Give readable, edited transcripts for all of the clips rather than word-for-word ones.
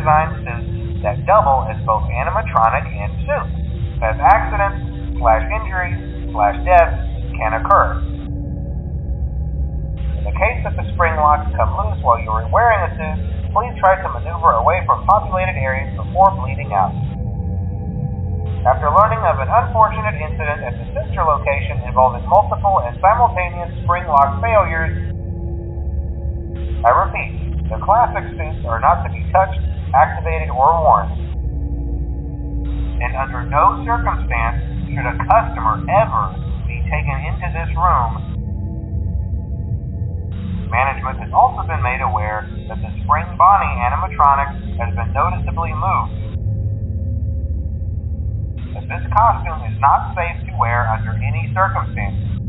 designed suits that double as both animatronic and suit, as accidents/injuries/deaths can occur. In the case that the spring locks come loose while you are wearing a suit, please try to maneuver away from populated areas before bleeding out. After learning of an unfortunate incident at the sister location involving multiple and simultaneous spring lock failures, I repeat, the classic suits are not to be touched, activated, or worn. And under no circumstance should a customer ever be taken into this room. Management has also been made aware that the Spring Bonnie animatronic has been noticeably moved. As this costume is not safe to wear under any circumstances.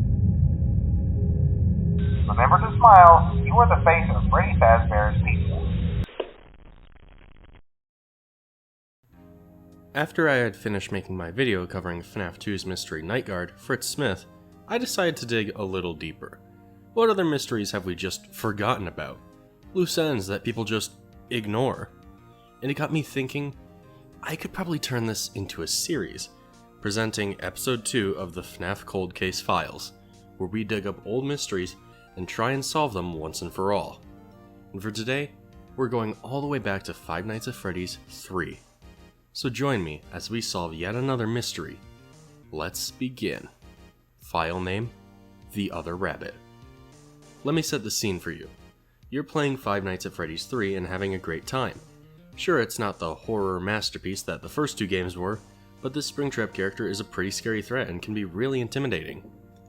Remember to smile, you are the face of Freddy Fazbear's Pizza. After I had finished making my video covering FNaF 2's mystery night guard, Fritz Smith, I decided to dig a little deeper. What other mysteries have we just forgotten about? Loose ends that people just ignore? And it got me thinking, I could probably turn this into a series, presenting episode 2 of the FNaF Cold Case Files, where we dig up old mysteries and try and solve them once and for all. And for today, we're going all the way back to Five Nights at Freddy's 3. So join me as we solve yet another mystery. Let's begin. File name, The Other Rabbit. Let me set the scene for you. You're playing Five Nights at Freddy's 3 and having a great time. Sure, it's not the horror masterpiece that the first two games were, but this Springtrap character is a pretty scary threat and can be really intimidating.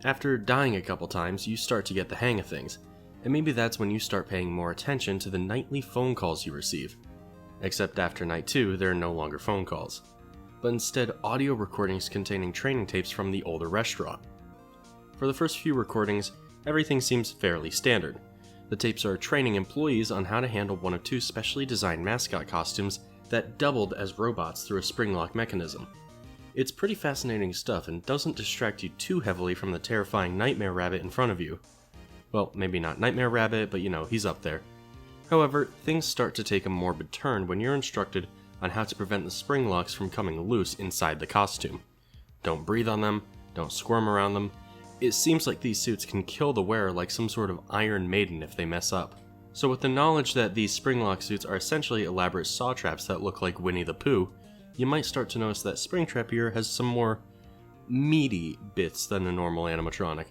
After dying a couple times, you start to get the hang of things, and maybe that's when you start paying more attention to the nightly phone calls you receive. Except after night 2, there are no longer phone calls, but instead audio recordings containing training tapes from the older restaurant. For the first few recordings, everything seems fairly standard. The tapes are training employees on how to handle one of two specially designed mascot costumes that doubled as robots through a springlock mechanism. It's pretty fascinating stuff and doesn't distract you too heavily from the terrifying Nightmare Rabbit in front of you. Well, maybe not Nightmare Rabbit, but he's up there. However, things start to take a morbid turn when you're instructed on how to prevent the spring locks from coming loose inside the costume. Don't breathe on them, don't squirm around them. It seems like these suits can kill the wearer like some sort of Iron Maiden if they mess up. So with the knowledge that these springlock suits are essentially elaborate saw traps that look like Winnie the Pooh, you might start to notice that Springtrap here has some more meaty bits than a normal animatronic.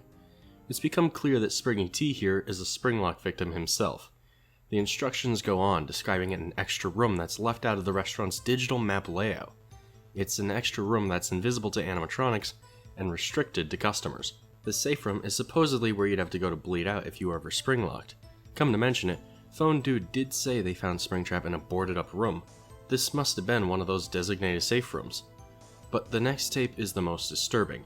It's become clear that Springy T here is a springlock victim himself. The instructions go on, describing an extra room that's left out of the restaurant's digital map layout. It's an extra room that's invisible to animatronics and restricted to customers. The safe room is supposedly where you'd have to go to bleed out if you were ever springlocked. Come to mention it, Phone Dude did say they found Springtrap in a boarded up room. This must have been one of those designated safe rooms. But the next tape is the most disturbing.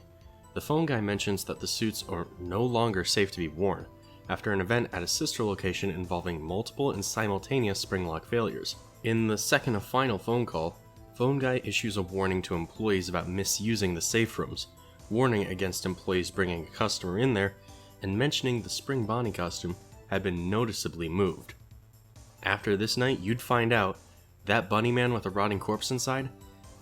The phone guy mentions that the suits are no longer safe to be worn, after an event at a sister location involving multiple and simultaneous springlock failures. In the second and final phone call, Phone Guy issues a warning to employees about misusing the safe rooms, warning against employees bringing a customer in there, and mentioning the Spring Bonnie costume had been noticeably moved. After this night, you'd find out that bunny man with a rotting corpse inside,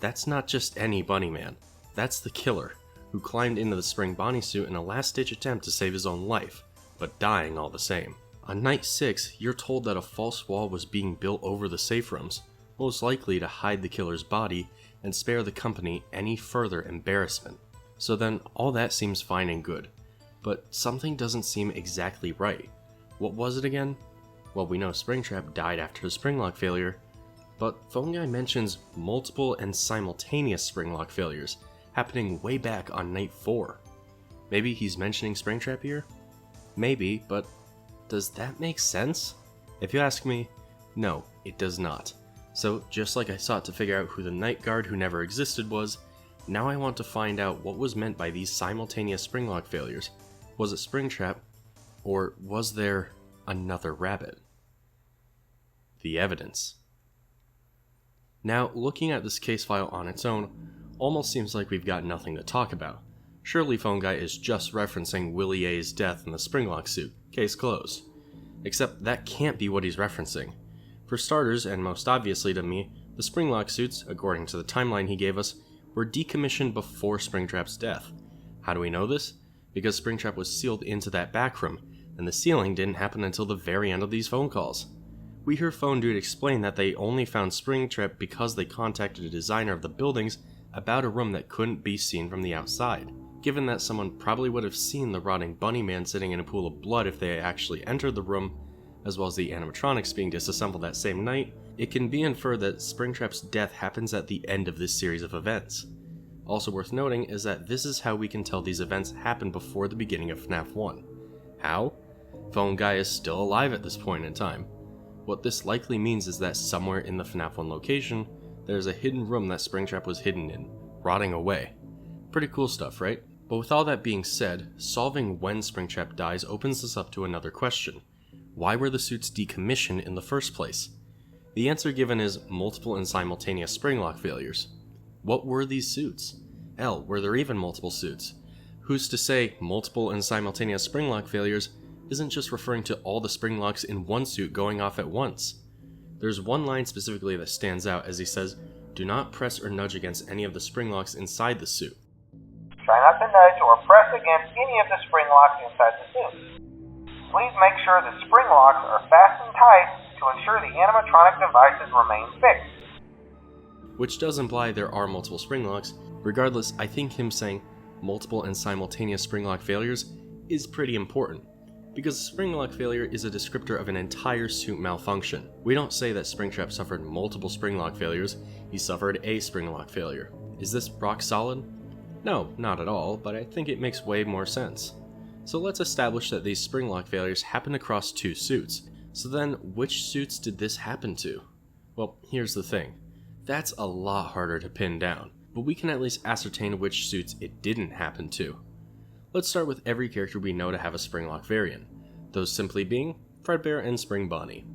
that's not just any bunny man. That's the killer, who climbed into the Spring Bonnie suit in a last-ditch attempt to save his own life, but dying all the same. On night 6, you're told that a false wall was being built over the safe rooms, most likely to hide the killer's body and spare the company any further embarrassment. So then, all that seems fine and good, but something doesn't seem exactly right. What was it again? Well, we know Springtrap died after the springlock failure, but Phone Guy mentions multiple and simultaneous springlock failures, happening way back on night 4. Maybe he's mentioning Springtrap here? Maybe, but does that make sense? If you ask me, no, it does not. So, just like I sought to figure out who the night guard who never existed was, now I want to find out what was meant by these simultaneous springlock failures. Was it Springtrap, or was there another rabbit? The evidence. Now, looking at this case file on its own, almost seems like we've got nothing to talk about. Surely Phone Guy is just referencing Willie A's death in the springlock suit. Case closed. Except that can't be what he's referencing. For starters, and most obviously to me, the springlock suits, according to the timeline he gave us, were decommissioned before Springtrap's death. How do we know this? Because Springtrap was sealed into that back room, and the sealing didn't happen until the very end of these phone calls. We hear Phone Dude explain that they only found Springtrap because they contacted a designer of the buildings about a room that couldn't be seen from the outside. Given that someone probably would have seen the rotting bunny man sitting in a pool of blood if they actually entered the room, as well as the animatronics being disassembled that same night, it can be inferred that Springtrap's death happens at the end of this series of events. Also worth noting is that this is how we can tell these events happened before the beginning of FNaF 1. How? Phone Guy is still alive at this point in time. What this likely means is that somewhere in the FNaF 1 location, there's a hidden room that Springtrap was hidden in, rotting away. Pretty cool stuff, right? But with all that being said, solving when Springtrap dies opens us up to another question. Why were the suits decommissioned in the first place? The answer given is multiple and simultaneous springlock failures. What were these suits? Hell, were there even multiple suits? Who's to say multiple and simultaneous springlock failures isn't just referring to all the springlocks in one suit going off at once? There's one line specifically that stands out as he says, "Do not press or nudge against any of the springlocks inside the suit." Try not to nudge or press against any of the springlocks inside the suit. Please make sure the springlocks are fastened tight to ensure the animatronic devices remain fixed. Which does imply there are multiple springlocks. Regardless, I think him saying multiple and simultaneous springlock failures is pretty important, because a springlock failure is a descriptor of an entire suit malfunction. We don't say that Springtrap suffered multiple springlock failures, he suffered a springlock failure. Is this rock solid? No, not at all, but I think it makes way more sense. So let's establish that these springlock failures happened across two suits. So then, which suits did this happen to? Well, here's the thing. That's a lot harder to pin down, but we can at least ascertain which suits it didn't happen to. Let's start with every character we know to have a springlock variant, those simply being Fredbear and Spring Bonnie.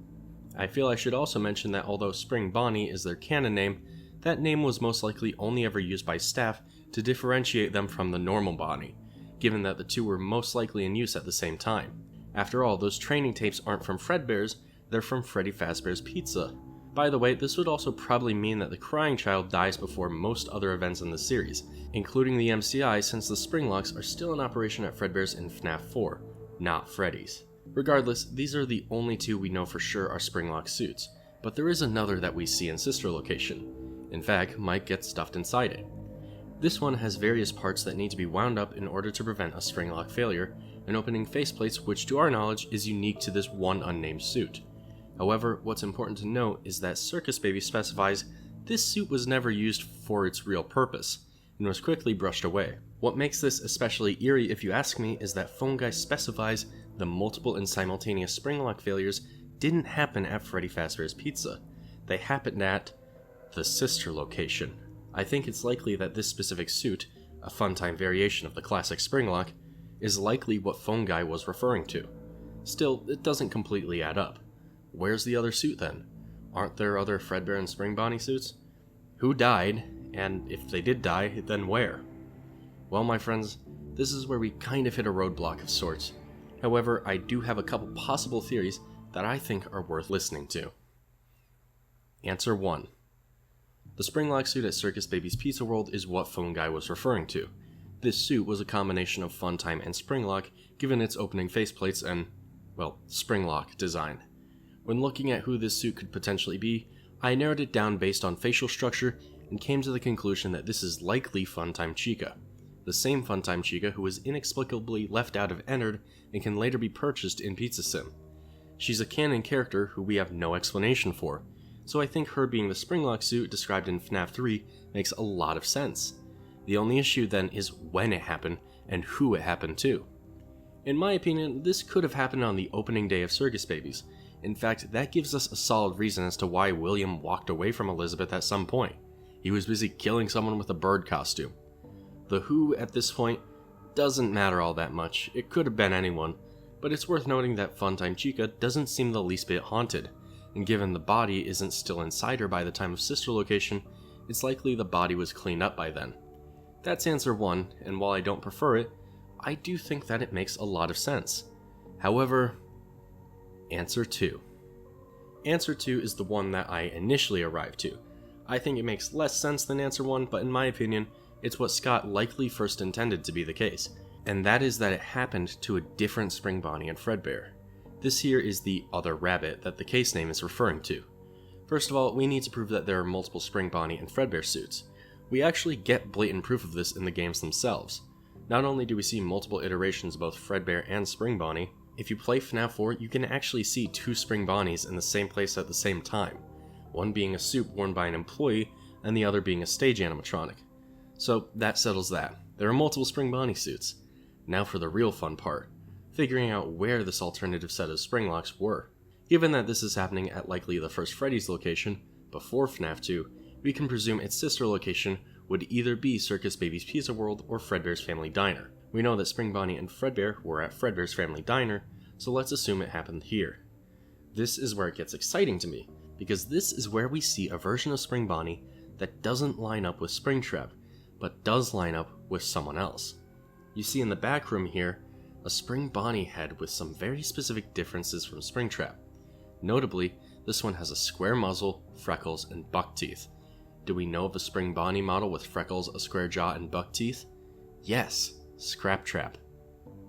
I feel I should also mention that although Spring Bonnie is their canon name, that name was most likely only ever used by staff to differentiate them from the normal Bonnie, given that the two were most likely in use at the same time. After all, those training tapes aren't from Fredbear's, they're from Freddy Fazbear's Pizza. By the way, this would also probably mean that the crying child dies before most other events in the series, including the MCI, since the springlocks are still in operation at Fredbear's in FNaF 4, not Freddy's. Regardless, these are the only two we know for sure are springlock suits, but there is another that we see in Sister Location. In fact, Mike gets stuffed inside it. This one has various parts that need to be wound up in order to prevent a springlock failure, and opening faceplates which to our knowledge is unique to this one unnamed suit. However, what's important to note is that Circus Baby specifies this suit was never used for its real purpose, and was quickly brushed away. What makes this especially eerie if you ask me is that Phone Guy specifies the multiple and simultaneous springlock failures didn't happen at Freddy Fazbear's Pizza. They happened at the Sister Location. I think it's likely that this specific suit, a Funtime variation of the classic springlock, is likely what Phone Guy was referring to. Still, it doesn't completely add up. Where's the other suit then? Aren't there other Fredbear and Spring Bonnie suits? Who died? And if they did die, then where? Well, my friends, this is where we kind of hit a roadblock of sorts. However, I do have a couple possible theories that I think are worth listening to. Answer 1. The springlock suit at Circus Baby's Pizza World is what Phone Guy was referring to. This suit was a combination of Funtime and Springlock, given its opening faceplates and, well, Springlock design. When looking at who this suit could potentially be, I narrowed it down based on facial structure and came to the conclusion that this is likely Funtime Chica, the same Funtime Chica who was inexplicably left out of Ennard and can later be purchased in Pizza Sim. She's a canon character who we have no explanation for, so I think her being the Springlock suit described in FNaF 3 makes a lot of sense. The only issue then is when it happened and who it happened to. In my opinion, this could have happened on the opening day of Circus Babies. In fact, that gives us a solid reason as to why William walked away from Elizabeth at some point. He was busy killing someone with a bird costume. The who at this point doesn't matter all that much, it could have been anyone, but it's worth noting that Funtime Chica doesn't seem the least bit haunted, and given the body isn't still inside her by the time of Sister Location, it's likely the body was cleaned up by then. That's answer 1, and while I don't prefer it, I do think that it makes a lot of sense. However, answer 2. Answer 2 is the one that I initially arrived to. I think it makes less sense than answer 1, but in my opinion, it's what Scott likely first intended to be the case, and that is that it happened to a different Spring Bonnie and Fredbear. This here is the other rabbit that the case name is referring to. First of all, we need to prove that there are multiple Spring Bonnie and Fredbear suits. We actually get blatant proof of this in the games themselves. Not only do we see multiple iterations of both Fredbear and Spring Bonnie, if you play FNaF 4, you can actually see 2 Spring Bonnies in the same place at the same time, one being a suit worn by an employee and the other being a stage animatronic. So that settles that. There are multiple Spring Bonnie suits. Now for the real fun part, figuring out where this alternative set of springlocks were. Given that this is happening at likely the first Freddy's location, before FNaF 2, we can presume its sister location would either be Circus Baby's Pizza World or Fredbear's Family Diner. We know that Spring Bonnie and Fredbear were at Fredbear's Family Diner, so let's assume it happened here. This is where it gets exciting to me, because this is where we see a version of Spring Bonnie that doesn't line up with Springtrap, but does line up with someone else. You see in the back room here, a Spring Bonnie head with some very specific differences from Springtrap. Notably, this one has a square muzzle, freckles, and buck teeth. Do we know of a Spring Bonnie model with freckles, a square jaw, and buck teeth? Yes, Scraptrap.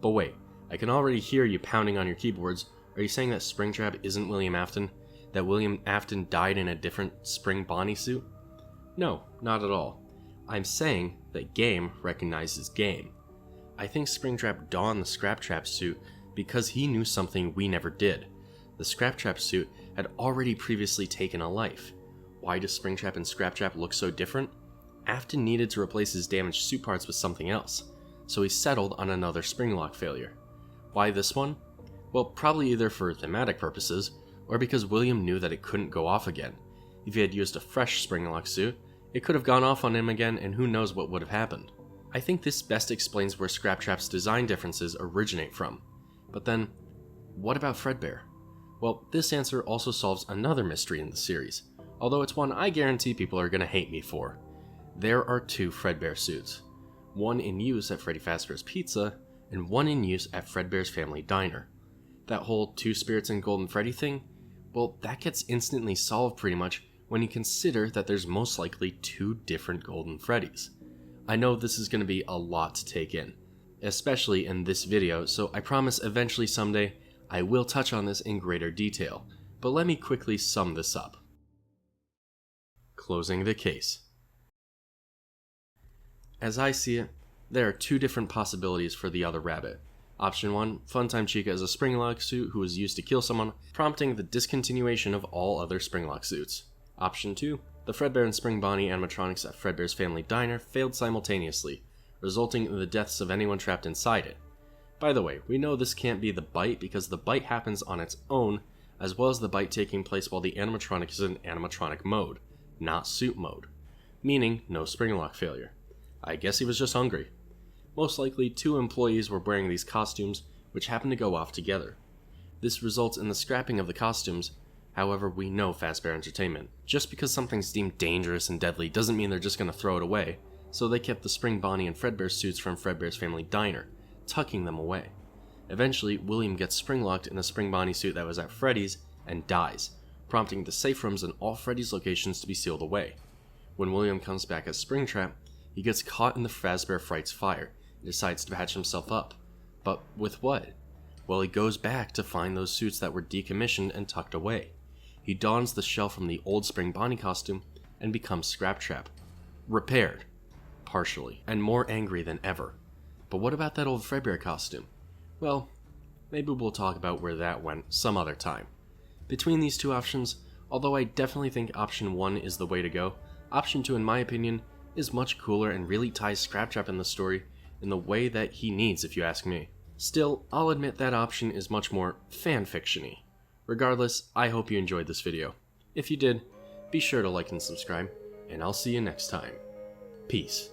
But wait, I can already hear you pounding on your keyboards. Are you saying that Springtrap isn't William Afton? That William Afton died in a different Spring Bonnie suit? No, not at all. I'm saying that game recognizes game. I think Springtrap donned the Scraptrap suit because he knew something we never did. The Scraptrap suit had already previously taken a life. Why does Springtrap and Scraptrap look so different? Afton needed to replace his damaged suit parts with something else, so he settled on another springlock failure. Why this one? Well, probably either for thematic purposes, or because William knew that it couldn't go off again. If he had used a fresh springlock suit, it could have gone off on him again, and who knows what would have happened. I think this best explains where Scraptrap's design differences originate from. But then, what about Fredbear? Well, this answer also solves another mystery in the series, although it's one I guarantee people are going to hate me for. There are 2 Fredbear suits, one in use at Freddy Fazbear's Pizza, and one in use at Fredbear's Family Diner. That whole 2 spirits in Golden Freddy thing, well, that gets instantly solved pretty much when you consider that there's most likely 2 different Golden Freddys. I know this is going to be a lot to take in, especially in this video, so I promise eventually someday I will touch on this in greater detail, but let me quickly sum this up. Closing the case. As I see it, there are 2 different possibilities for the other rabbit. Option 1, Funtime Chica is a springlock suit who was used to kill someone, prompting the discontinuation of all other springlock suits. Option 2, the Fredbear and Spring Bonnie animatronics at Fredbear's Family Diner failed simultaneously, resulting in the deaths of anyone trapped inside it. By the way, we know this can't be the bite because the bite happens on its own, as well as the bite taking place while the animatronic is in animatronic mode, not suit mode, meaning no springlock failure. I guess he was just hungry. Most likely 2 employees were wearing these costumes, which happened to go off together. This results in the scrapping of the costumes. However, we know Fazbear Entertainment. Just because something's deemed dangerous and deadly doesn't mean they're just going to throw it away, so they kept the Spring Bonnie and Fredbear suits from Fredbear's Family Diner, tucking them away. Eventually, William gets springlocked in a Spring Bonnie suit that was at Freddy's and dies, prompting the safe rooms in all Freddy's locations to be sealed away. When William comes back as Springtrap, he gets caught in the Fazbear Fright's fire and decides to patch himself up. But with what? Well, he goes back to find those suits that were decommissioned and tucked away. He dons the shell from the old Spring Bonnie costume and becomes Scraptrap. Repaired. Partially. And more angry than ever. But what about that old Fredbear costume? Well, maybe we'll talk about where that went some other time. Between these 2 options, although I definitely think option 1 is the way to go, option 2 in my opinion is much cooler and really ties Scraptrap in the story in the way that he needs, if you ask me. Still, I'll admit that option is much more fanfiction-y. Regardless, I hope you enjoyed this video. If you did, be sure to like and subscribe, and I'll see you next time. Peace.